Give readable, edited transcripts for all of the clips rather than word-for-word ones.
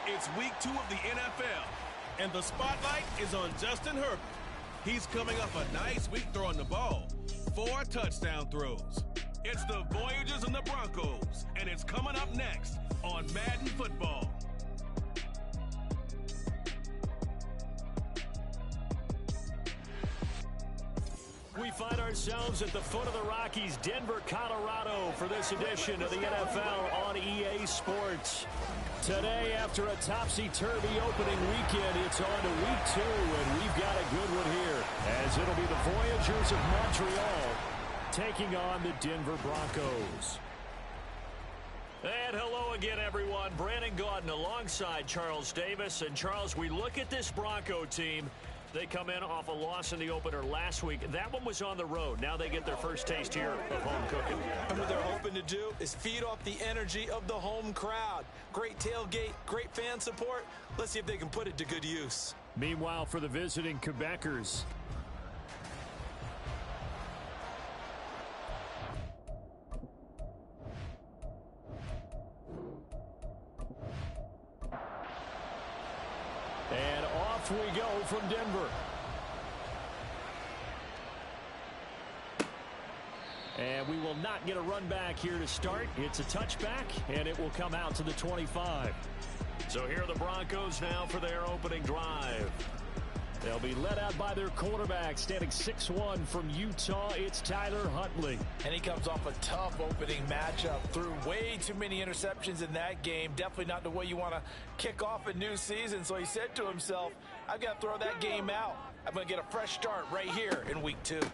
It's week 2 of the NFL, and the spotlight is on Justin Herbert. He's coming off a nice week throwing the ball. 4 touchdown throws. It's the Voyagers and the Broncos, and it's coming up next on Madden Football. We find ourselves at the foot of the Rockies, Denver, Colorado, for this edition of the NFL on EA Sports. Today, after a topsy-turvy opening weekend, it's on to week 2, and we've got a good one here, as it'll be the Voyagers of Montreal taking on the Denver Broncos. And hello again, everyone. Brandon Gaudin alongside Charles Davis. And, Charles, we look at this Bronco team. They come in off a loss in the opener last week. That one was on the road. Now they get their first taste here of home cooking. And what they're hoping to do is feed off the energy of the home crowd. Great tailgate, great fan support. Let's see if they can put it to good use. Meanwhile, for the visiting Quebecers, and off we go from Denver. And we will not get a run back here to start. It's a touchback, and it will come out to the 25. So here are the Broncos now for their opening drive. They'll be led out by their quarterback, standing 6'1" from Utah. It's Tyler Huntley. And he comes off a tough opening matchup. Threw way too many interceptions in that game. Definitely not the way you want to kick off a new season. So he said to himself, I've got to throw that game out. I'm going to get a fresh start right here in week 2. The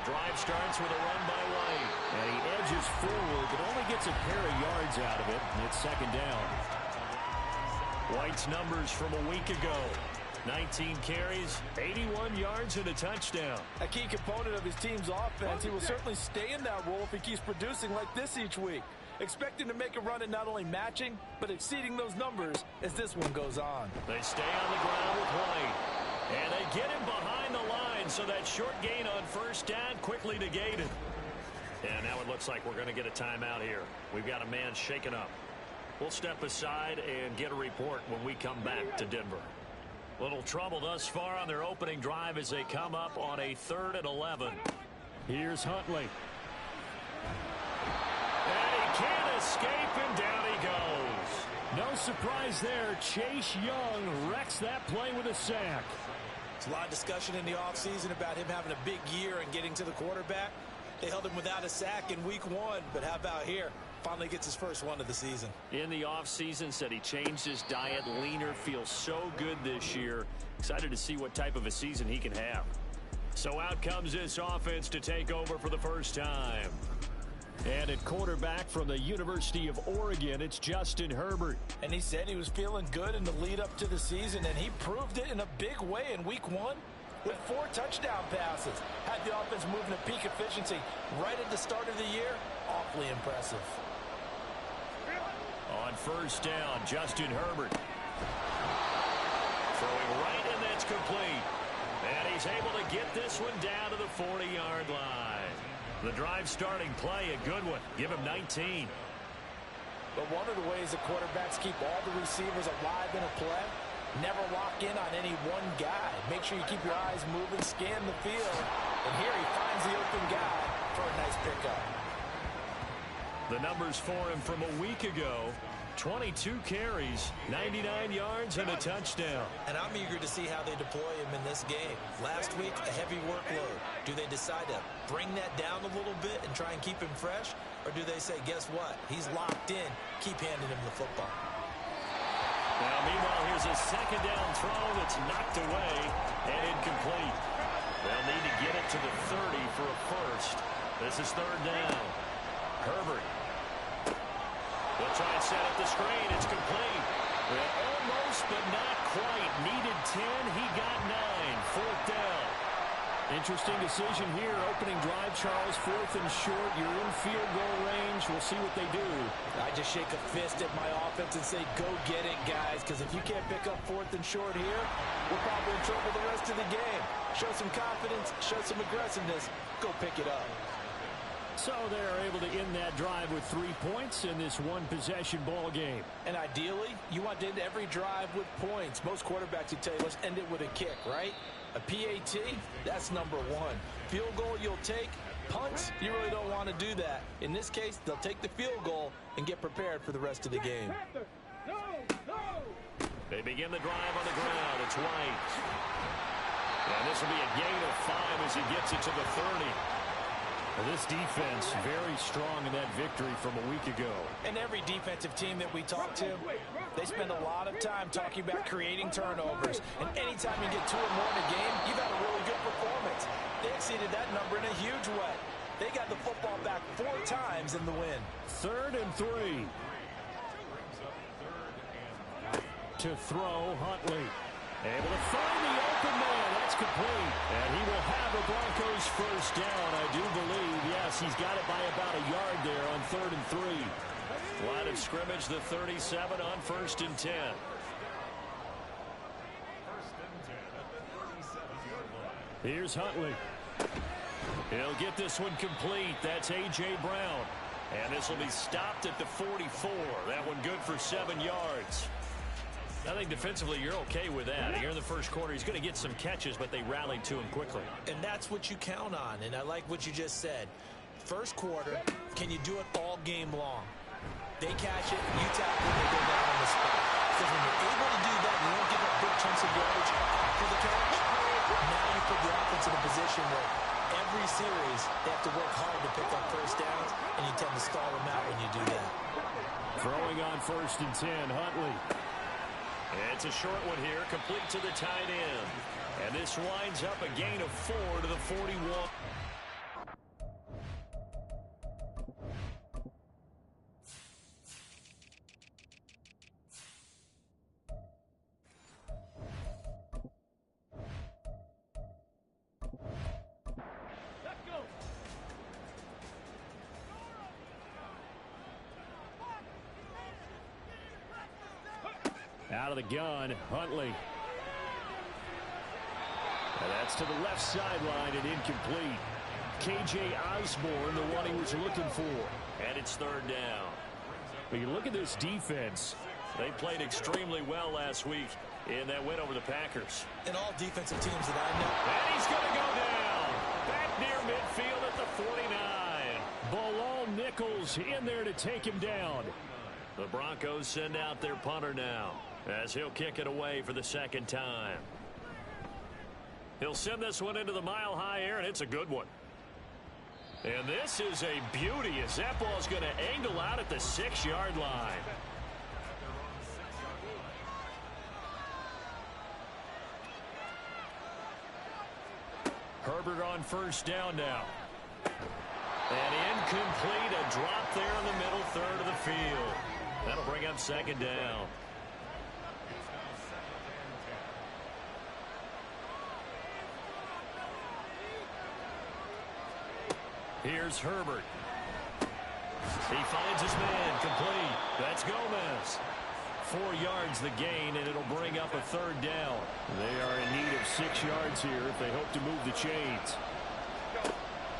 drive starts with a run by White. And he edges forward, but only gets a pair of yards out of it. It's second down. White's numbers from a week ago. 19 carries, 81 yards, and a touchdown. A key component of his team's offense. He will certainly stay in that role if he keeps producing like this each week. Expect him to make a run at not only matching, but exceeding those numbers as this one goes on. They stay on the ground with White. And they get him behind the line, so that short gain on first down quickly negated. And now it looks like we're going to get a timeout here. We've got a man shaken up. We'll step aside and get a report when we come back to Denver. Little trouble thus far on their opening drive as they come up on a 3rd and 11. Here's Huntley. And he can't escape, and down he goes. No surprise there. Chase Young wrecks that play with a sack. There's a lot of discussion in the offseason about him having a big year and getting to the quarterback. They held him without a sack in week 1, but how about here? Finally gets his first one of the season. In the offseason, said he changed his diet, leaner, feels so good this year. Excited to see what type of a season he can have. So out comes this offense to take over for the first time. And at quarterback from the University of Oregon, it's Justin Herbert. And he said he was feeling good in the lead up to the season, and he proved it in a big way in week 1 with 4 touchdown passes. Had the offense moving at peak efficiency right at the start of the year. Awfully impressive. On first down, Justin Herbert. Throwing right, and that's complete. And he's able to get this one down to the 40-yard line. The drive starting play, a good one. Give him 19. But one of the ways the quarterbacks keep all the receivers alive in a play, never lock in on any one guy. Make sure you keep your eyes moving, scan the field. And here he finds the open guy for a nice pickup. The numbers for him from a week ago: 22 carries, 99 yards, and a touchdown. And I'm eager to see how they deploy him in this game. Last week, a heavy workload. Do they decide to bring that down a little bit and try and keep him fresh? Or do they say, guess what? He's locked in. Keep handing him the football. Now, meanwhile, here's a second down throw that's knocked away and incomplete. They'll need to get it to the 30 for a first. This is 3rd down. Herbert. They'll try and set up the screen. It's complete. Almost, but not quite. Needed 10. He got 9. 4th down. Interesting decision here. Opening drive, Charles. 4th and short. You're in field goal range. We'll see what they do. I just shake a fist at my offense and say, go get it, guys. Because if you can't pick up 4th and short here, we're probably in trouble the rest of the game. Show some confidence. Show some aggressiveness. Go pick it up. So they're able to end that drive with 3 points in this one-possession ball game. And ideally, you want to end every drive with points. Most quarterbacks would tell you, let's end it with a kick, right? A PAT, that's number one. Field goal you'll take. Punts, you really don't want to do that. In this case, they'll take the field goal and get prepared for the rest of the game. They begin the drive on the ground. It's White. And this will be a gain of 5 as he gets it to the 30. This defense very strong in that victory from a week ago. And every defensive team that we talk to, they spend a lot of time talking about creating turnovers. And anytime you get 2 or more in a game, you've had a really good performance. They exceeded that number in a huge way. They got the football back 4 times in the win. 3rd and 3. To throw, Huntley. Able to find the open man. That's complete. And he will have the Broncos first down, I do believe. Yes, he's got it by about a yard there on 3rd and 3. Line of scrimmage, the 37 on 1st and 10. Here's Huntley. He'll get this one complete. That's A.J. Brown. And this will be stopped at the 44. That one good for 7 yards. I think defensively you're okay with that. Here in the first quarter, he's going to get some catches, but they rallied to him quickly. And that's what you count on, and I like what you just said. First quarter, can you do it all game long? They catch it, you tackle it, they go down on the spot. Because when you're able to do that, you don't give up big chunks of yardage after the catch. Now you put the offense in a position where every series they have to work hard to pick up first downs, and you tend to stall them out when you do that. Throwing on 1st and 10, Huntley. It's a short one here, complete to the tight end. And this winds up a gain of 4 to the 41. Out of the gun, Huntley. And that's to the left sideline and incomplete. K.J. Osborne, the one he was looking for. And it's 3rd down. But you look at this defense. They played extremely well last week in that win over the Packers. And all defensive teams that I know. And he's going to go down. Back near midfield at the 49. Bilal Nichols in there to take him down. The Broncos send out their punter now, as he'll kick it away for the 2nd time. He'll send this one into the mile-high air, and it's a good one. And this is a beauty as that ball's going to angle out at the 6-yard line. Herbert on 1st down now. And incomplete, a drop there in the middle 3rd of the field. That'll bring up 2nd down. Here's Herbert. He finds his man, complete. That's Gomez. 4 yards the gain, and it'll bring up a 3rd down. They are in need of 6 yards here if they hope to move the chains.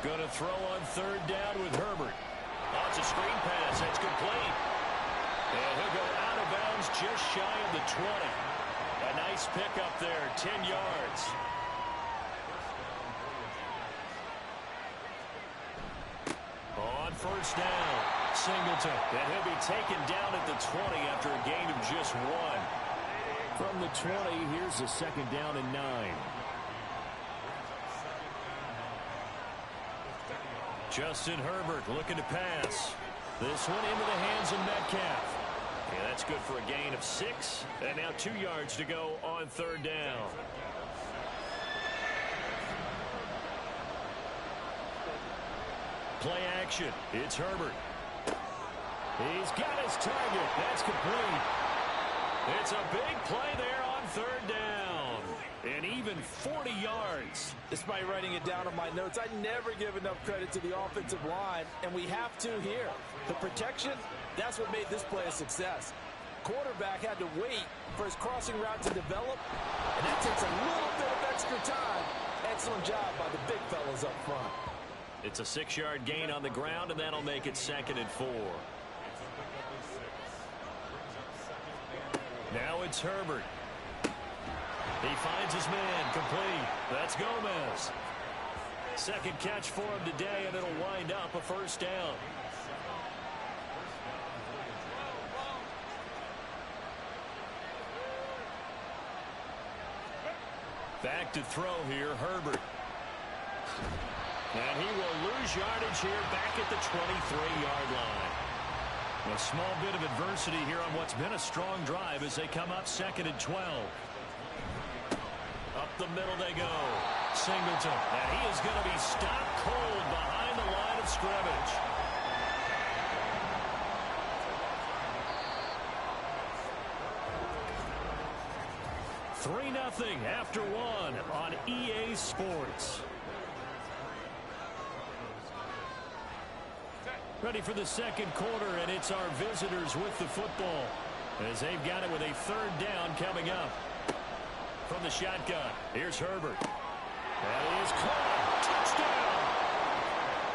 Going to throw on 3rd down with Herbert. Oh, it's a screen pass. That's complete. And he'll go out of bounds just shy of the 20. A nice pickup there, 10 yards. On 1st down, Singleton. And he'll be taken down at the 20 after a gain of just 1. From the 20, here's a 2nd down and 9. Justin Herbert looking to pass. This one into the hands of Metcalf. And that's good for a gain of 6. And now 2 yards to go on 3rd down. Play action. It's Herbert. He's got his target. That's complete. It's a big play there on 3rd down. And even 40 yards. Despite writing it down on my notes, I never give enough credit to the offensive line, and we have to here. The protection, that's what made this play a success. Quarterback had to wait for his crossing route to develop, and that takes a little bit of extra time. Excellent job by the big fellas up front. It's a 6-yard gain on the ground, and that'll make it 2nd and 4. Now it's Herbert. He finds his man, complete. That's Gomez. Second catch for him today, and it'll wind up a first down. Back to throw here, Herbert. And he will lose yardage here back at the 23-yard line. A small bit of adversity here on what's been a strong drive as they come up 2nd and 12. Up the middle they go. Singleton. And he is going to be stopped cold behind the line of scrimmage. Three-0 after one on EA Sports. Ready for the second quarter, and it's our visitors with the football as they've got it with a 3rd down coming up. From the shotgun, here's Herbert. That is caught. Touchdown!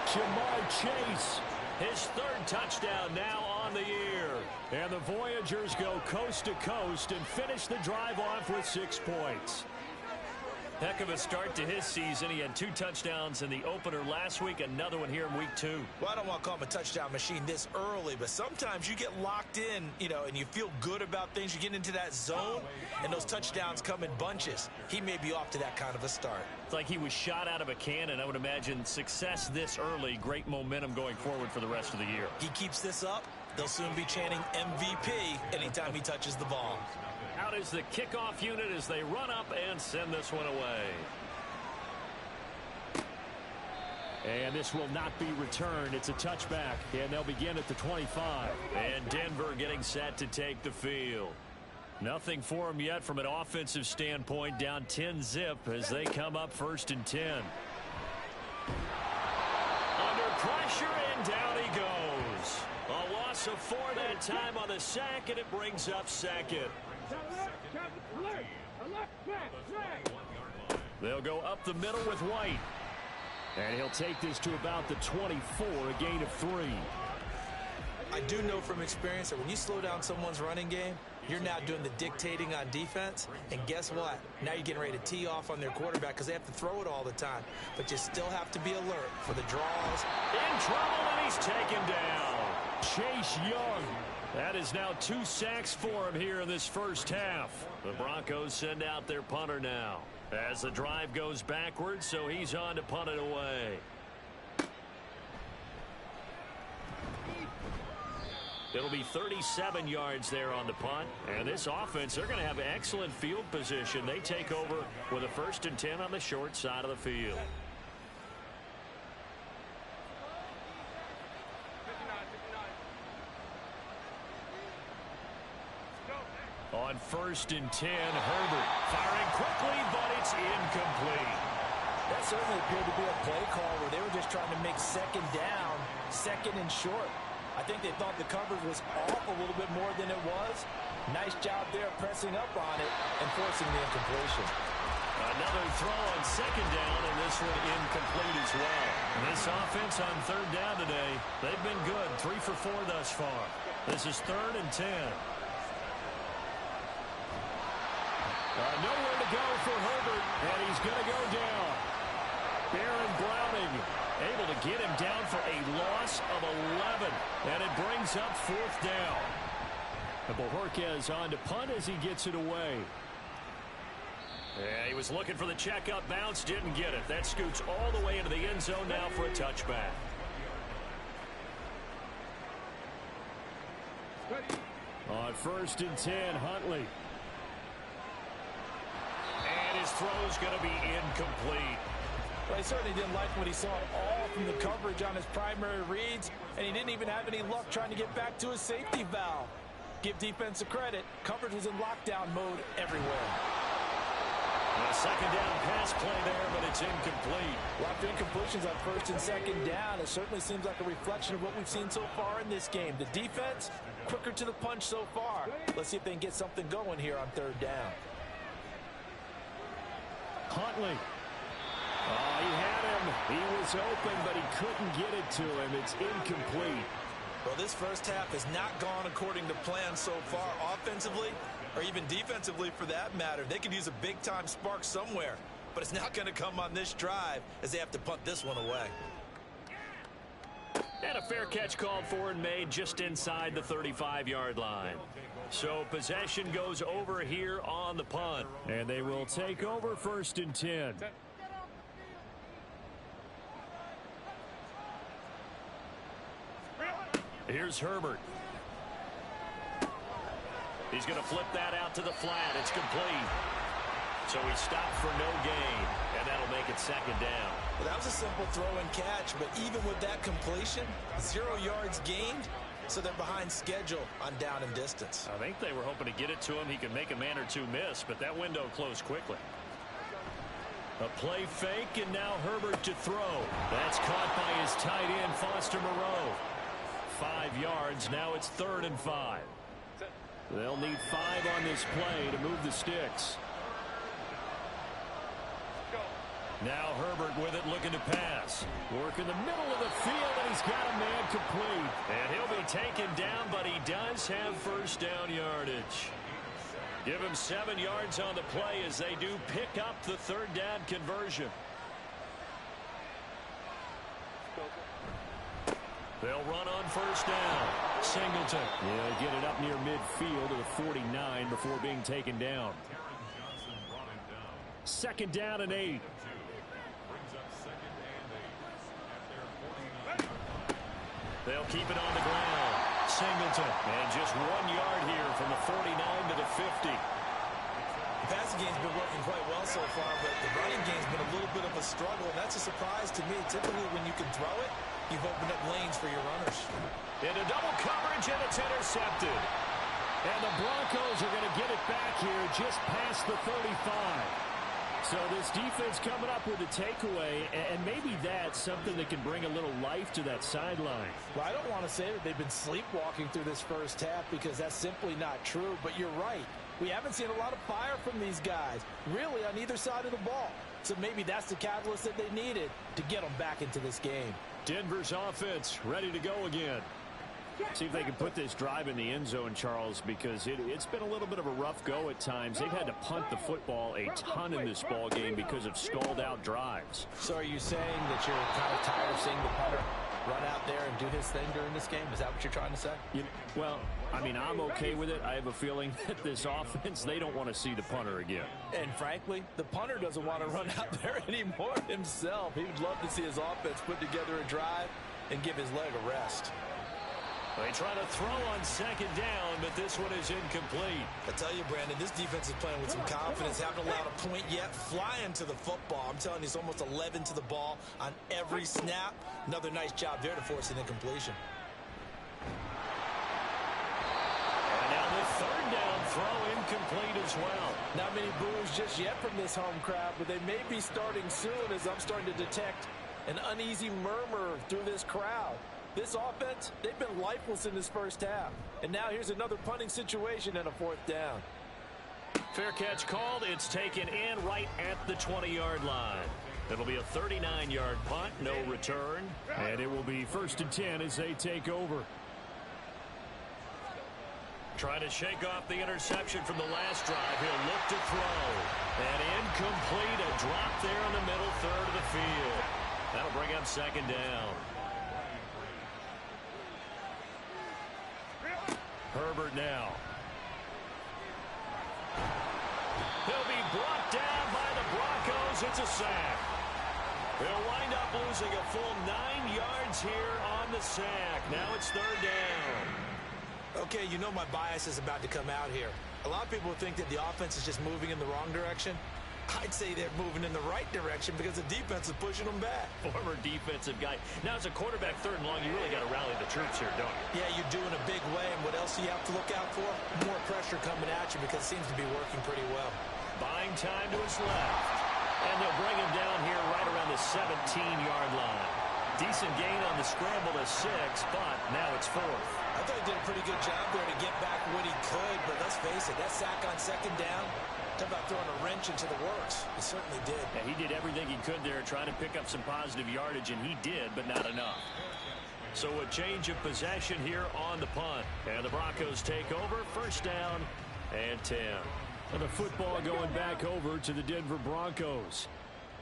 Jamar Chase, his 3rd touchdown now on the year. And the Voyagers go coast to coast and finish the drive off with 6 points. Heck of a start to his season. He had 2 touchdowns in the opener last week, another one here in week 2. Well, I don't want to call him a touchdown machine this early, but sometimes you get locked in, and you feel good about things. You get into that zone, and those touchdowns come in bunches. He may be off to that kind of a start. It's like he was shot out of a cannon. I would imagine success this early, great momentum going forward for the rest of the year. He keeps this up, they'll soon be chanting MVP anytime he touches the ball. Out is the kickoff unit as they run up and send this one away. And this will not be returned. It's a touchback, and they'll begin at the 25. And Denver getting set to take the field. Nothing for them yet from an offensive standpoint, down 10-zip as they come up 1st and 10. Under pressure, and down he goes. A loss of 4 that time on the sack, and it brings up 2nd. They'll go up the middle with White. And he'll take this to about the 24, a gain of 3. I do know from experience that when you slow down someone's running game, you're now doing the dictating on defense. And guess what? Now you're getting ready to tee off on their quarterback because they have to throw it all the time. But you still have to be alert for the draws. In trouble, and he's taken down. Chase Young. That is now 2 sacks for him here in this first half. The Broncos send out their punter now as the drive goes backwards, so he's on to punt it away. It'll be 37 yards there on the punt. And this offense, they're going to have excellent field position. They take over with a 1st and 10 on the short side of the field. On 1st and 10, Herbert firing quickly, but it's incomplete. That certainly appeared to be a play call where they were just trying to make 2nd down, 2nd and short. I think they thought the coverage was off a little bit more than it was. Nice job there pressing up on it and forcing the incompletion. Another throw on 2nd down, and this one incomplete as well. And this offense on 3rd down today, they've been good. 3 for 4 thus far. This is 3rd and 10. Nowhere to go for Herbert, and he's going to go down. Baron Browning able to get him down for a loss of 11, and it brings up 4th down. And Bojorquez on to punt as he gets it away. Yeah, he was looking for the checkup bounce, didn't get it. That scoots all the way into the end zone now for a touchback. On 1st and 10, Huntley. And his throw's going to be incomplete. Well, he certainly didn't like what he saw all from the coverage on his primary reads, and he didn't even have any luck trying to get back to his safety valve. Give defense a credit. Coverage was in lockdown mode everywhere. A 2nd down pass play there, but it's incomplete. Well, after incompletions on 1st and 2nd down, it certainly seems like a reflection of what we've seen so far in this game. The defense, quicker to the punch so far. Let's see if they can get something going here on 3rd down. Huntley. Oh, he had him. He was open, but he couldn't get it to him. It's incomplete. Well, this first half has not gone according to plan so far, offensively or even defensively for that matter. They could use a big-time spark somewhere, but it's not going to come on this drive as they have to punt this one away. And a fair catch called for and made just inside the 35-yard line. So possession goes over here on the punt. And they will take over 1st and 10. Here's Herbert. He's going to flip that out to the flat. It's complete. So he stopped for no gain, and that'll make it 2nd down. Well, that was a simple throw and catch, but even with that completion, 0 yards gained, so they're behind schedule on down and distance. I think they were hoping to get it to him. He could make a man or two miss, but that window closed quickly. A play fake, and now Herbert to throw. That's caught by his tight end, Foster Moreau. 5 yards. Now it's 3rd and 5. They'll need 5 on this play to move the sticks. Now Herbert with it, looking to pass. Work in the middle of the field, and he's got a man complete. And he'll be taken down, but he does have 1st down yardage. Give him 7 yards on the play as they do pick up the 3rd down conversion. They'll run on 1st down. Singleton. Yeah, get it up near midfield to the 49 before being taken down. 2nd down and 8. They'll keep it on the ground. Singleton. And just 1 yard here from the 49 to the 50. The passing game's been working quite well so far, but the running game's been a little bit of a struggle, and that's a surprise to me. Typically, when you can throw it, you've opened up lanes for your runners. Into double coverage, and it's intercepted. And the Broncos are going to get it back here just past the 35. So this defense coming up with a takeaway, and maybe that's something that can bring a little life to that sideline. Well, I don't want to say that they've been sleepwalking through this first half because that's simply not true, but you're right. We haven't seen a lot of fire from these guys, really on either side of the ball. So maybe that's the catalyst that they needed to get them back into this game. Denver's offense ready to go again. See if they can put this drive in the end zone, Charles, because it's been a little bit of a rough go at times. They've had to punt the football a ton in this ball game because of stalled-out drives. So are you saying that you're kind of tired of seeing the punter run out there and do his thing during this game? Is that what you're trying to say? Well, I mean, I'm okay with it. I have a feeling that this offense, they don't want to see the punter again. And frankly, the punter doesn't want to run out there anymore himself. He would love to see his offense put together a drive and give his leg a rest. They try to throw on 2nd down, but this one is incomplete. I tell you, Brandon, this defense is playing with some confidence. Haven't allowed a point yet. Flying to the football. I'm telling you, it's almost 11 to the ball on every snap. Another nice job there to force an incompletion. And now the 3rd down throw incomplete as well. Not many boos just yet from this home crowd, but they may be starting soon as I'm starting to detect an uneasy murmur through this crowd. This offense, they've been lifeless in this first half. And now here's another punting situation and a 4th down. Fair catch called. It's taken in right at the 20-yard line. It'll be a 39-yard punt, no return. And it will be 1st and 10 as they take over. Trying to shake off the interception from the last drive. He'll look to throw. And incomplete, a drop there in the middle third of the field. That'll bring up 2nd down. Herbert now. He'll be brought down by the Broncos. It's a sack. They'll wind up losing a full 9 yards here on the sack. Now it's 3rd down. Okay, you know my bias is about to come out here. A lot of people think that the offense is just moving in the wrong direction. I'd say they're moving in the right direction because the defense is pushing them back. Former defensive guy. Now, as a quarterback 3rd and long, you really got to rally the troops here, don't you? Yeah, you do in a big way. And what else do you have to look out for? More pressure coming at you because it seems to be working pretty well. Buying time to his left. And they'll bring him down here right around the 17-yard line. Decent gain on the scramble to 6, but now it's 4th. I thought he did a pretty good job there to get back what he could, but let's face it, that sack on 2nd down, talk about throwing a wrench into the works. He certainly did. Yeah, he did everything he could there, trying to pick up some positive yardage, and he did, but not enough. So a change of possession here on the punt. And the Broncos take over, 1st down and 10. And the football going back over to the Denver Broncos.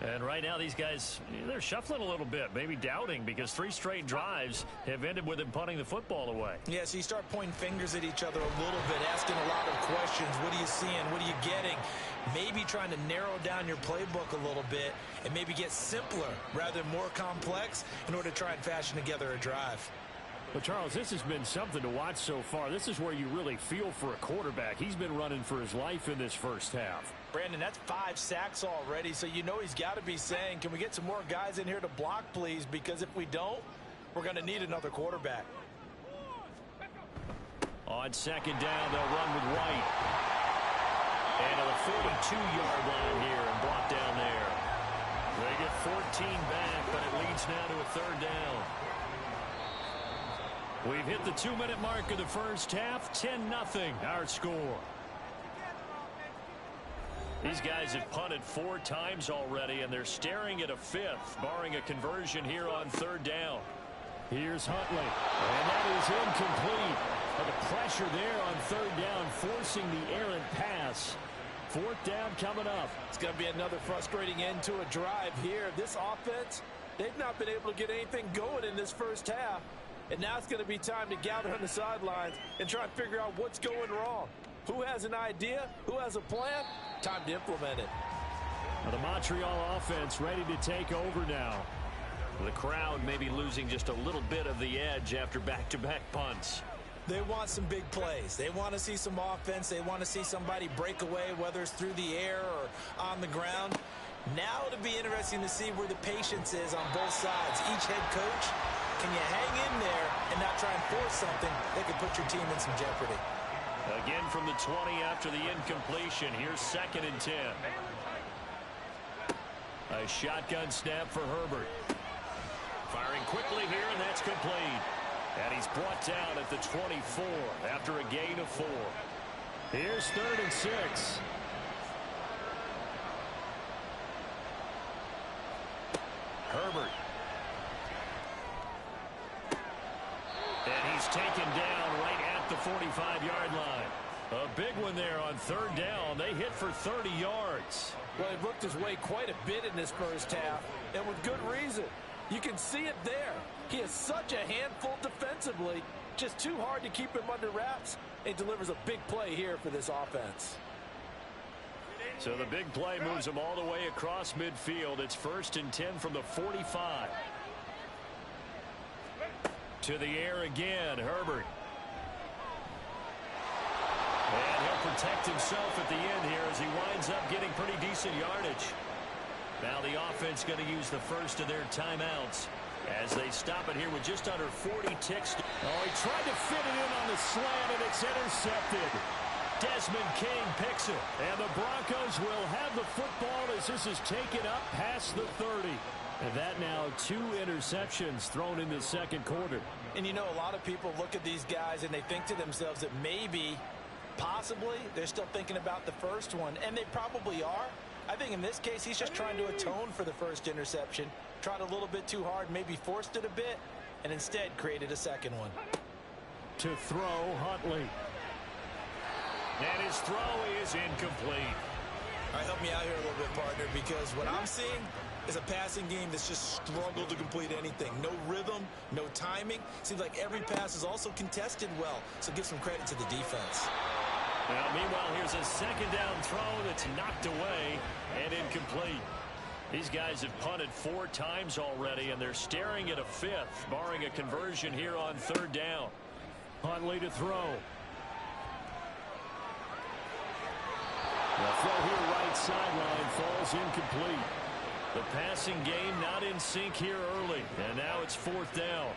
And right now these guys, they're shuffling a little bit, maybe doubting, because 3 straight drives have ended with them punting the football away. Yeah, so you start pointing fingers at each other a little bit, asking a lot of questions. What are you seeing? What are you getting? Maybe trying to narrow down your playbook a little bit and maybe get simpler rather than more complex in order to try and fashion together a drive. But, Charles, this has been something to watch so far. This is where you really feel for a quarterback. He's been running for his life in this first half. Brandon, that's 5 sacks already, so you know he's got to be saying, can we get some more guys in here to block, please? Because if we don't, we're going to need another quarterback. On 2nd down, they'll run with White. And to the 42-yard line here and brought down there. They get 14 back, but it leads now to a 3rd down. We've hit the 2-minute mark of the first half. 10-0 our score. These guys have punted 4 times already, and they're staring at a 5th, barring a conversion here on 3rd down. Here's Huntley, and that is incomplete. But the pressure there on 3rd down, forcing the errant pass. 4th down coming up. It's going to be another frustrating end to a drive here. This offense, they've not been able to get anything going in this first half. And now it's going to be time to gather on the sidelines and try and figure out what's going wrong. Who has an idea? Who has a plan? Time to implement it. Now the Montreal offense ready to take over now. The crowd may be losing just a little bit of the edge after back-to-back punts. They want some big plays. They want to see some offense. They want to see somebody break away, whether it's through the air or on the ground. Now it'll be interesting to see where the patience is on both sides. Each head coach, can you hang in there and not try and force something that could put your team in some jeopardy? Again from the 20 after the incompletion. Here's 2nd and 10. A shotgun snap for Herbert. Firing quickly here, and that's complete. And he's brought down at the 24 after a gain of 4. Here's 3rd and 6. Herbert. And he's taken down right at the 45-yard line. A big one there on 3rd down. They hit for 30 yards. Well, he worked his way quite a bit in this first half, and with good reason. You can see it there. He is such a handful defensively. Just too hard to keep him under wraps. He delivers a big play here for this offense. So the big play moves him all the way across midfield. It's 1st and 10 from the 45. To the air again, Herbert. And he'll protect himself at the end here as he winds up getting pretty decent yardage. Now the offense going to use the first of their timeouts as they stop it here with just under 40 ticks. Oh, he tried to fit it in on the slant, and it's intercepted. Desmond King picks it, and the Broncos will have the football as this is taken up past the 30. And that now 2 interceptions thrown in the second quarter. And you know, a lot of people look at these guys and they think to themselves that maybe, possibly, they're still thinking about the first one, and they probably are. I think in this case, he's just trying to atone for the first interception. Tried a little bit too hard, maybe forced it a bit, and instead created a second one. To throw, Huntley. And his throw is incomplete. All right, help me out here a little bit, partner, because what I'm seeing is a passing game that's just struggled to complete anything. No rhythm, no timing. Seems like every pass is also contested well, so give some credit to the defense. Now, meanwhile, here's a 2nd down throw that's knocked away and incomplete. These guys have punted 4 times already, and they're staring at a 5th, barring a conversion here on 3rd down. Huntley to throw. The throw here right sideline falls incomplete. The passing game not in sync here early, and now it's 4th down.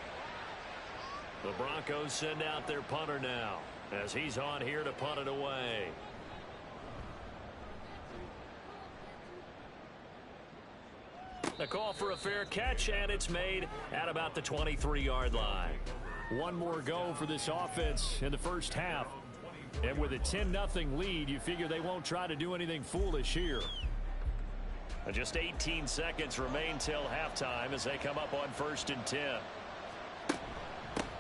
The Broncos send out their punter now as he's on here to punt it away. A call for a fair catch, and it's made at about the 23-yard line. One more go for this offense in the first half. And with a 10-0 lead, you figure they won't try to do anything foolish here. Just 18 seconds remain till halftime as they come up on 1st and 10.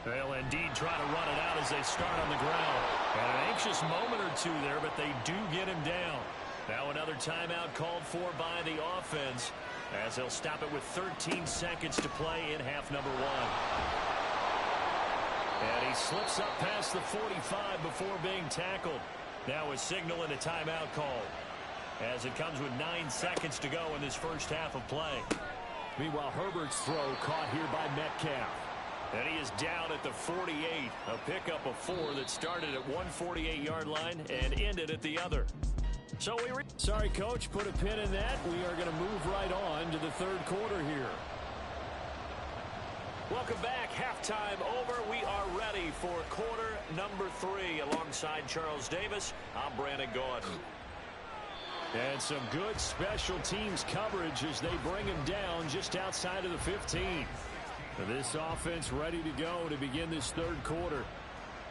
They'll indeed try to run it out as they start on the ground. And an anxious moment or two there, but they do get him down. Now another timeout called for by the offense as they'll stop it with 13 seconds to play in half number 1. And he slips up past the 45 before being tackled. Now a signal and a timeout call as it comes with 9 seconds to go in this first half of play. Meanwhile, Herbert's throw caught here by Metcalf. And he is down at the 48. A pickup of 4 that started at one 48-yard line and ended at the other. So sorry, Coach, put a pin in that. We are going to move right on to the third quarter here. Welcome back. Halftime over. We are ready for quarter number 3. Alongside Charles Davis, I'm Brandon Gaudin. And some good special teams coverage as they bring him down just outside of the 15. This offense ready to go to begin this third quarter.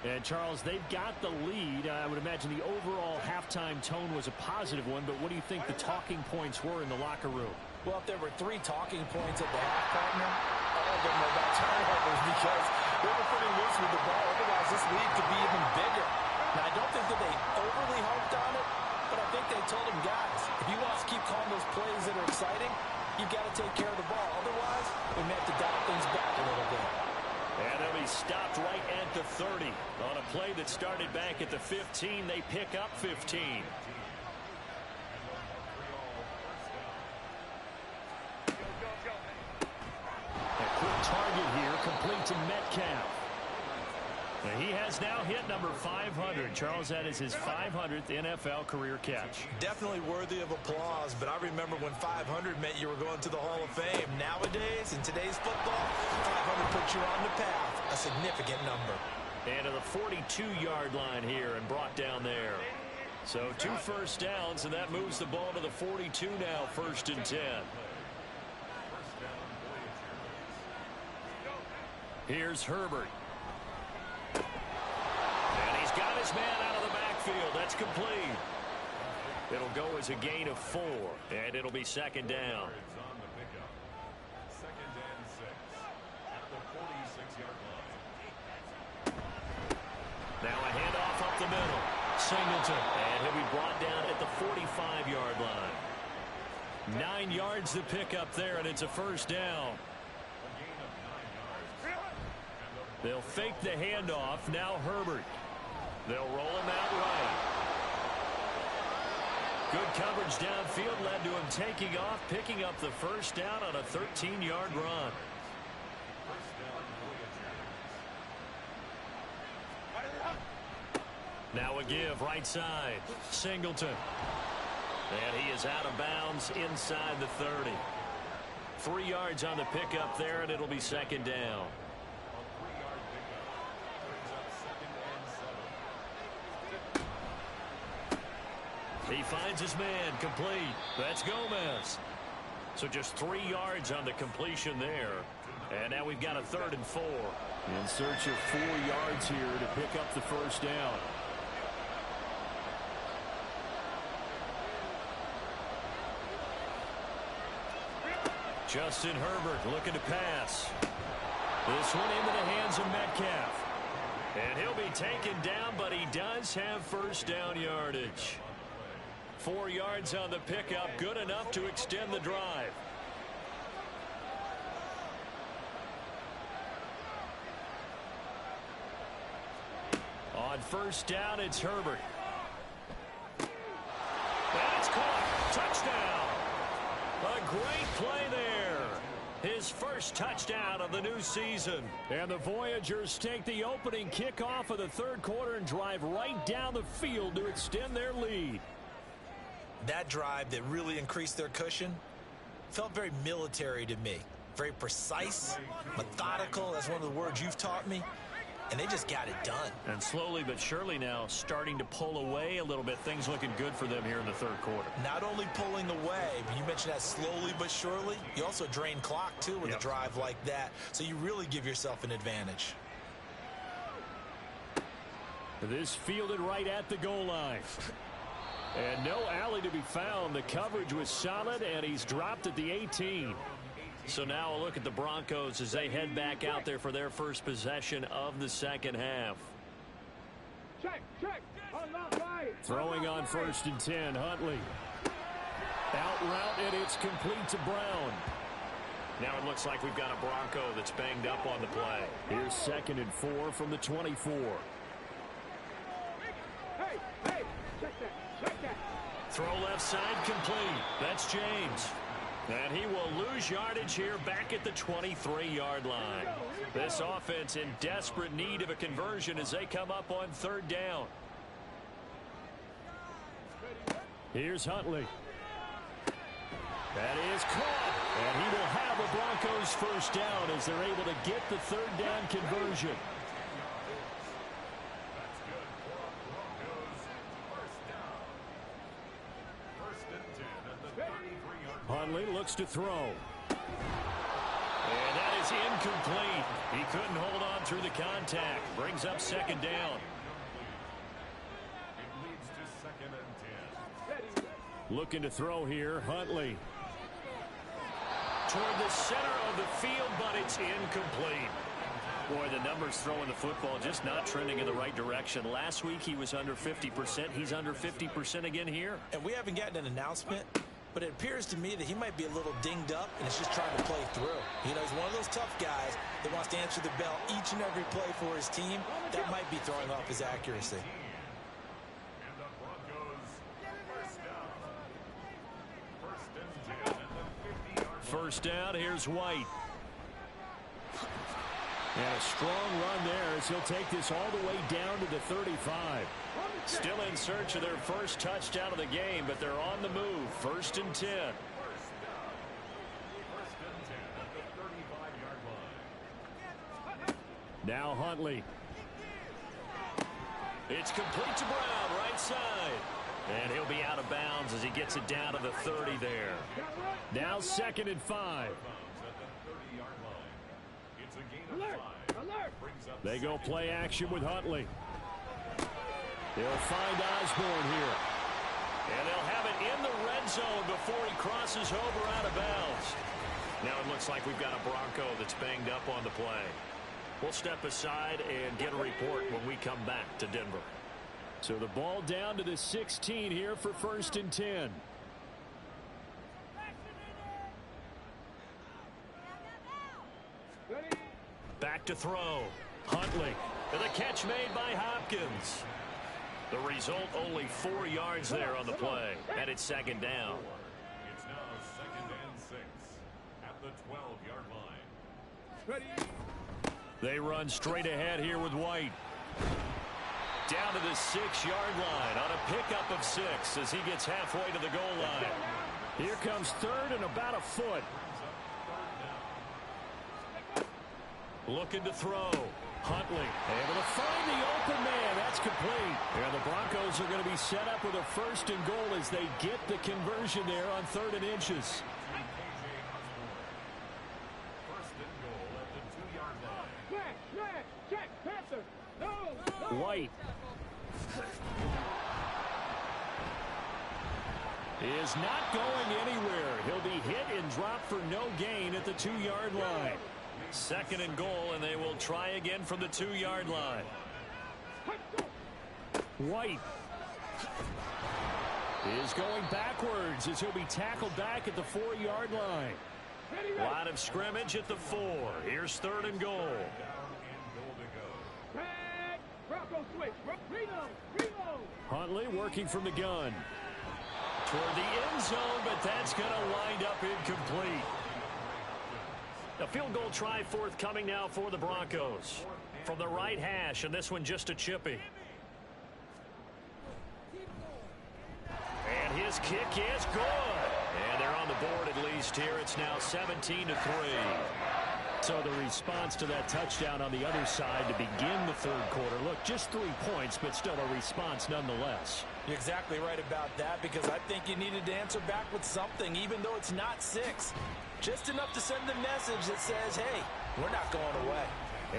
And, Charles, they've got the lead. I would imagine the overall halftime tone was a positive one, but what do you think the talking points were in the locker room? Well, if there were 3 talking points at the half, partner, all of them were about turnovers because they were pretty loose with the ball. Otherwise, this lead could be even bigger. Now, I don't think that they overly harped on it, but I think they told them, guys, if you want us to keep calling those plays that are exciting, you've got to take care of the ball. Otherwise, we may have to dial things back a little bit. And they'll be stopped right at the 30. On a play that started back at the 15, they pick up 15. A quick target here, complete to Metcalf. And he has now hit number 500. Charles, that is his 500th NFL career catch. Definitely worthy of applause, but I remember when 500 meant you were going to the Hall of Fame. Nowadays, in today's football, 500 puts you on the path. A significant number. And to the 42-yard line here and brought down there. So 2 first downs, and that moves the ball to the 42 now, 1st and 10. Here's Herbert. And he's got his man out of the backfield. That's complete. It'll go as a gain of 4, and it'll be 2nd down. Now a handoff up the middle. Singleton. And he'll be brought down at the 45-yard line. 9 yards to pick up there, and it's a 1st down. They'll fake the handoff. Now Herbert. They'll roll him out right. Good coverage downfield led to him taking off, picking up the 1st down on a 13-yard run. Now a give right side. Singleton. And he is out of bounds inside the 30. 3 yards on the pickup there, and it'll be 2nd down. He finds his man, complete. That's Gomez. So just 3 yards on the completion there. And now we've got a 3rd and 4. In search of 4 yards here to pick up the 1st down. Justin Herbert looking to pass. This one into the hands of Metcalf. And he'll be taken down, but he does have 1st down yardage. 4 yards on the pickup, good enough to extend the drive. On 1st down, it's Herbert. And it's caught. Touchdown. A great play there. His first touchdown of the new season. And the Voyagers take the opening kickoff of the 3rd quarter and drive right down the field to extend their lead. That drive that really increased their cushion felt very military to me. Very precise, methodical, that's one of the words you've taught me. and they just got it done. And slowly but surely now starting to pull away a little bit. Things looking good for them here in the third quarter. Not only pulling away, but you mentioned that slowly but surely. You also drain clock, too, with a drive like that. So you really give yourself an advantage. This fielded right at the goal line. And no alley to be found. The coverage was solid, and he's dropped at the 18. So now a look at the Broncos as they head back out there for their first possession of the second half. Check. Throwing on 1st and 10, Huntley. Out route, and it's complete to Brown. Now it looks like we've got a Bronco that's banged up on the play. Here's 2nd and 4 from the 24. Hey, check that. Throw left side complete. That's James. And he will lose yardage here back at the 23-yard line. This offense in desperate need of a conversion as they come up on 3rd down. Here's Huntley. That is caught. And he will have a Broncos first down as they're able to get the 3rd down conversion. Huntley looks to throw. And that is incomplete. He couldn't hold on through the contact. Brings up 2nd down. Looking to throw here, Huntley. Toward the center of the field, but it's incomplete. Boy, the numbers throwing the football just not trending in the right direction. Last week he was under 50%. He's under 50% again here. And we haven't gotten an announcement, but it appears to me that he might be a little dinged up and is just trying to play through. You know, he's one of those tough guys that wants to answer the bell each and every play for his team. That might be throwing off his accuracy. First down, here's White. And a strong run there as he'll take this all the way down to the 35. Still in search of their first touchdown of the game, but they're on the move. 1st and 10. Now Huntley. It's complete to Brown, right side. And he'll be out of bounds as he gets it down to the 30 there. Now 2nd and 5. They go play action with Huntley. They'll find Osborne here. And they'll have it in the red zone before he crosses over out of bounds. Now it looks like we've got a Bronco that's banged up on the play. We'll step aside and get a report when we come back to Denver. So the ball down to the 16 here for 1st and 10. Back to throw. Huntley. And the catch made by Hopkins. The result, only 4 yards there on the play. And it's 2nd down. It's now 2nd and 6 at the 12-yard line. Ready. They run straight ahead here with White. Down to the 6-yard line on a pickup of 6 as he gets halfway to the goal line. Here comes 3rd and about a foot. Looking to throw. Huntley able to find the open man. That's complete. And the Broncos are going to be set up with a 1st and goal as they get the conversion there on 3rd and inches. Check, Panther. No. White is not going anywhere. He'll be hit and dropped for no gain at the 2-yard line. 2nd and goal, and they will try again from the 2-yard line. White is going backwards as he'll be tackled back at the 4-yard line. Line of scrimmage at the 4. Here's 3rd and goal. Bronco switch. Reload. Huntley working from the gun. Toward the end zone, but that's going to wind up incomplete. A field goal try forthcoming now for the Broncos. From the right hash, and this one just a chippy. And his kick is good. And they're on the board at least here. It's now 17-3. So the response to that touchdown on the other side to begin the third quarter. Look, just 3 points, but still a response nonetheless. You're exactly right about that, because I think you needed to answer back with something, even though it's not 6. Just enough to send a message that says, hey, we're not going away.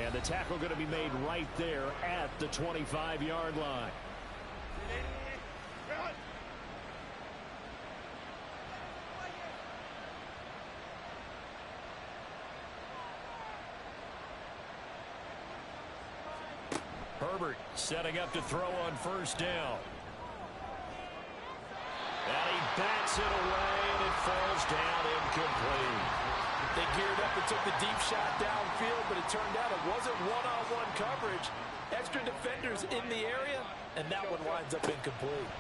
And the tackle going to be made right there at the 25-yard line. Herbert setting up to throw on first down. And he bats it away, and it falls down incomplete. They geared up and took the deep shot downfield, but it turned out it wasn't one-on-one coverage. Extra defenders in the area, and that one winds up incomplete.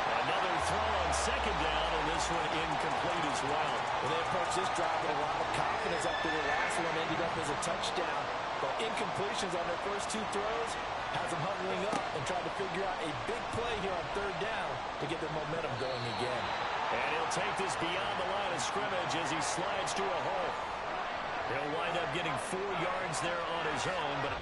Another throw on second down, and this one incomplete as well. Well, they approached this drive with a lot of confidence after the last one ended up as a touchdown. But incompletions on their first 2 throws has them huddling up and trying to figure out a big play here on third down to get their momentum going again. And he'll take this beyond the line of scrimmage as he slides to a hole. He'll wind up getting 4 yards there on his own, but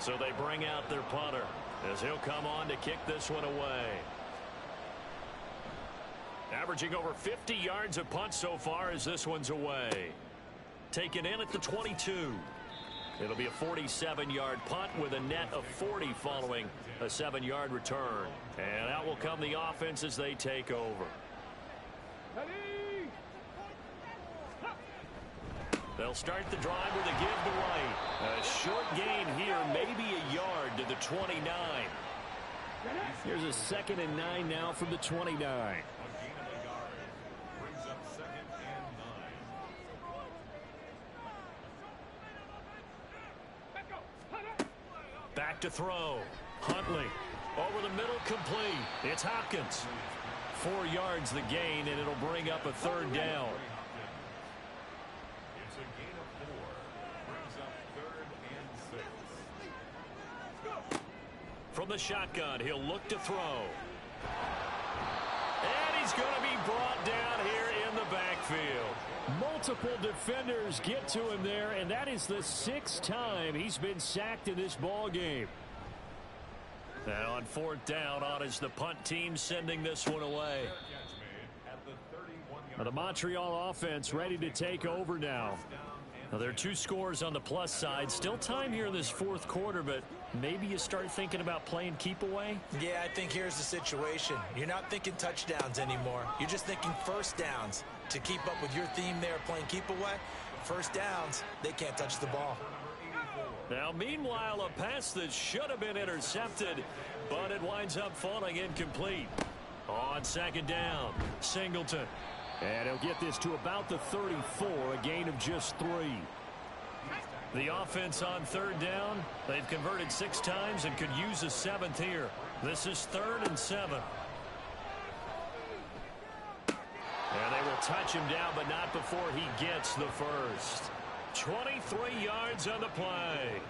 so they bring out their punter as he'll come on to kick this one away. Averaging over 50 yards a punt so far as this one's away. Taken in at the 22. It'll be a 47-yard punt with a net of 40 following a 7-yard return. And out will come the offense as they take over. They'll start the drive with a give to White. A short gain here, maybe a yard to the 29. Here's a 2nd and 9 now from the 29. Back to throw. Huntley over the middle, complete. It's Hopkins. 4 yards the gain, and it'll bring up a third down. It's a gain of 4. Brings up 3rd and 6. From the shotgun, he'll look to throw. And he's going to be brought down here in the backfield. Multiple defenders get to him there, and that is the 6th time he's been sacked in this ball game. Now on 4th down, on is the punt team sending this one away. Now the Montreal offense ready to take over now. Now there are 2 scores on the plus side. Still time here in this 4th quarter, but maybe you start thinking about playing keep away? Yeah, I think here's the situation. You're not thinking touchdowns anymore. You're just thinking first downs. To keep up with your theme there, playing keep away, first downs, they can't touch the ball. Now, meanwhile, a pass that should have been intercepted, but it winds up falling incomplete. On 2nd down, Singleton. And he'll get this to about the 34, a gain of just 3. The offense on 3rd down, they've converted 6 times and could use a 7th here. This is 3rd and 7. And they will touch him down, but not before he gets the first. 23 yards on the play.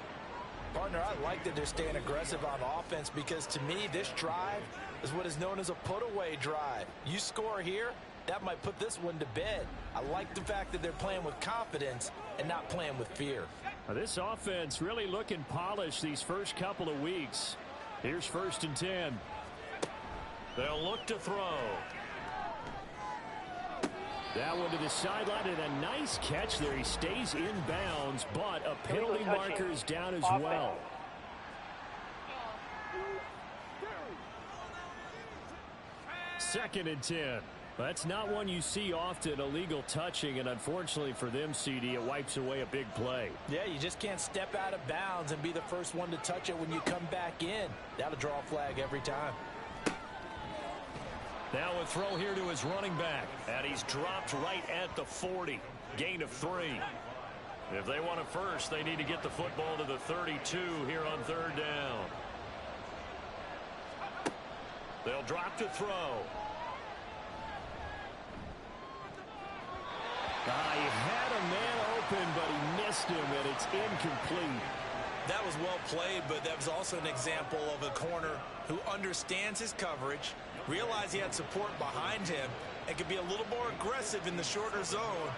Partner, I like that they're staying aggressive on offense, because to me, this drive is what is known as a put-away drive. You score here, that might put this one to bed. I like the fact that they're playing with confidence and not playing with fear. Now, this offense really looking polished these first couple of weeks. Here's 1st and 10. They'll look to throw. That one to the sideline, and a nice catch there. He stays in bounds, but a penalty marker is down as well. Second and 10. That's not one you see often, illegal touching, and unfortunately for them, CD, it wipes away a big play. Yeah, you just can't step out of bounds and be the first one to touch it when you come back in. That'll draw a flag every time. Now a throw here to his running back, and he's dropped right at the 40. Gain of 3. If they want a first, they need to get the football to the 32 here on 3rd down. They'll drop to throw. He had a man open, but he missed him, and it's incomplete. That was well played, but that was also an example of a corner who understands his coverage, realized he had support behind him, and could be a little more aggressive in the shorter zone,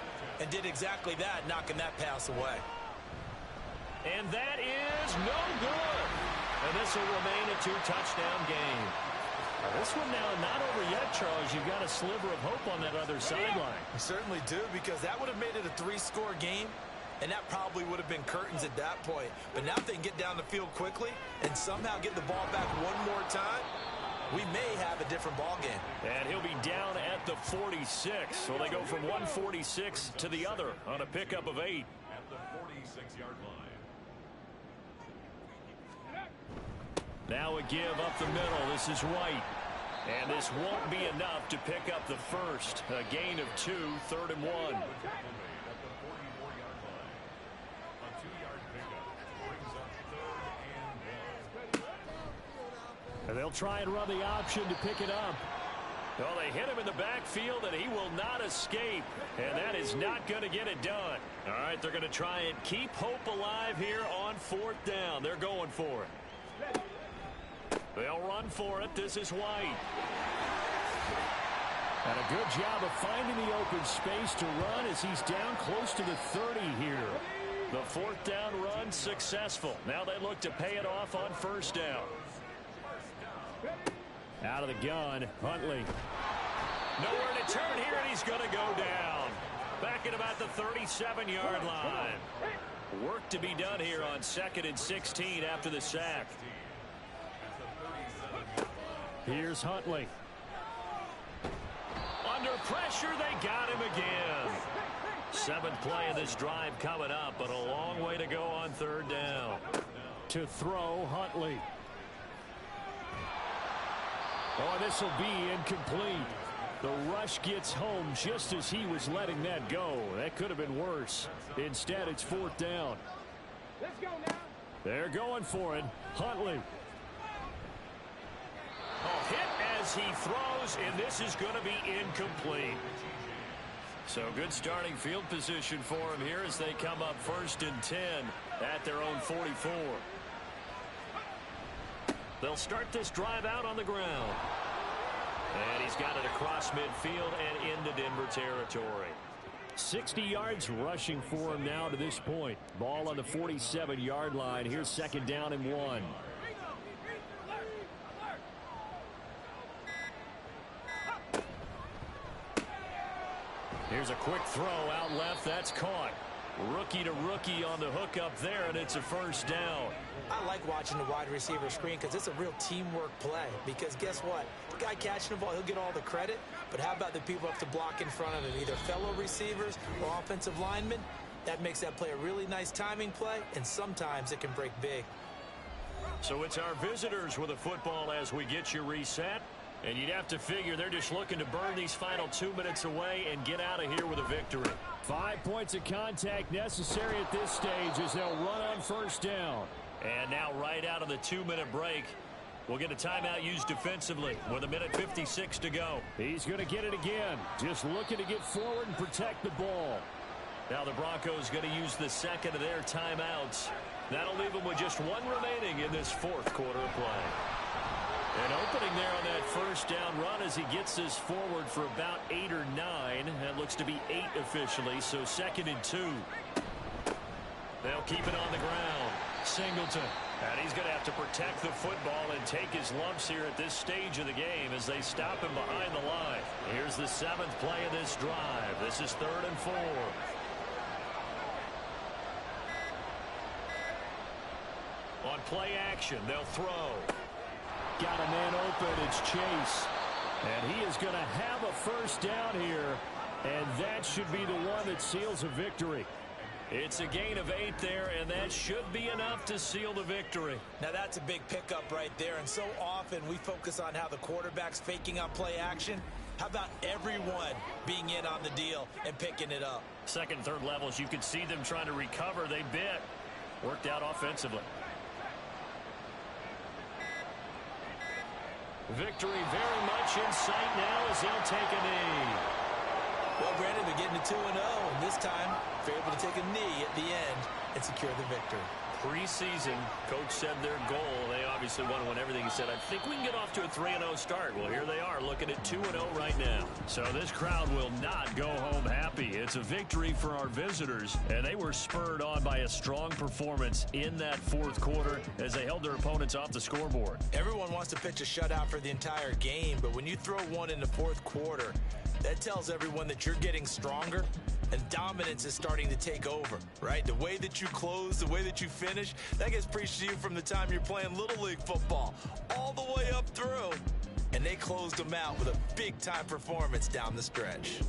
and did exactly that, knocking that pass away. And that is no good. And this will remain a 2-touchdown game. This one now not over yet, Charles. You've got a sliver of hope on that other sideline. You certainly do, because that would have made it a 3-score game, and that probably would have been curtains at that point. But now if they can get down the field quickly and somehow get the ball back one more time, we may have a different ball game. And he'll be down at the 46. So they go from 146 to the other on a pickup of 8. At the 46-yard line. Now a give up the middle. This is White. And this won't be enough to pick up the first. A gain of 2, 3rd and 1. At the 44-yard line. A 2-yard pickup brings up 3rd and 1. And they'll try and run the option to pick it up. Well, they hit him in the backfield, and he will not escape. And that is not going to get it done. All right, they're going to try and keep hope alive here on 4th down. They're going for it. They'll run for it. This is White. And a good job of finding the open space to run as he's down close to the 30 here. The 4th down run successful. Now they look to pay it off on 1st down. Out of the gun, Huntley. Nowhere to turn here, and he's going to go down. Back at about the 37-yard line. Work to be done here on 2nd and 16 after the sack. Here's Huntley. Under pressure, they got him again. 7th play of this drive coming up, but a long way to go on 3rd down. To throw, Huntley. Oh, this will be incomplete. The rush gets home just as he was letting that go. That could have been worse. Instead, it's 4th down. Let's go now. They're going for it. Huntley. Oh, hit as he throws, and this is going to be incomplete. So good starting field position for him here as they come up 1st and 10 at their own 44. They'll start this drive out on the ground. And he's got it across midfield and into Denver territory. 60 yards rushing for him now to this point. Ball on the 47-yard line. Here's 2nd down and 1. Here's a quick throw out left. That's caught. Rookie to rookie on the hook up there, and it's a 1st down. I like watching the wide receiver screen because it's a real teamwork play. Because guess what? The guy catching the ball, he'll get all the credit. But how about the people up to block in front of him? Either fellow receivers or offensive linemen. That makes that play a really nice timing play, and sometimes it can break big. So it's our visitors with a football as we get you reset. And you'd have to figure they're just looking to burn these final 2 minutes away and get out of here with a victory. 5 points of contact necessary at this stage as they'll run on 1st down. And now right out of the 2-minute break, we'll get a timeout used defensively with 1:56 to go. He's going to get it again. Just looking to get forward and protect the ball. Now the Broncos going to use the 2nd of their timeouts. That'll leave them with just 1 remaining in this 4th quarter of play. An opening there on that 1st down run as he gets this forward for about 8 or 9. That looks to be 8 officially, so 2nd and 2. They'll keep it on the ground. Singleton. And he's going to have to protect the football and take his lumps here at this stage of the game as they stop him behind the line. Here's the 7th play of this drive. This is 3rd and 4. On play action, they'll throw. Got a man open. It's Chase. And he is going to have a 1st down here. And that should be the one that seals a victory. It's a gain of 8 there, and that should be enough to seal the victory. Now that's a big pickup right there, and so often we focus on how the quarterback's faking on play action. How about everyone being in on the deal and picking it up? 2nd, 3rd levels, you could see them trying to recover. They bit. Worked out offensively. Victory very much in sight now as they'll take a knee. Well, Brandon, they're getting to 2-0, and this time they're able to take a knee at the end and secure the victory. Preseason, coach said their goal, they obviously want to win everything. He said, I think we can get off to a 3-0 start. Well, here they are looking at 2-0 right now. So this crowd will not go home happy. It's a victory for our visitors, and they were spurred on by a strong performance in that fourth quarter as they held their opponents off the scoreboard. Everyone wants to pitch a shutout for the entire game, but when you throw one in the fourth quarter, that tells everyone that you're getting stronger and dominance is starting to take over, right? The way that you close, the way that you finish, that gets preached to you from the time you're playing Little League football all the way up through. And they closed them out with a big-time performance down the stretch.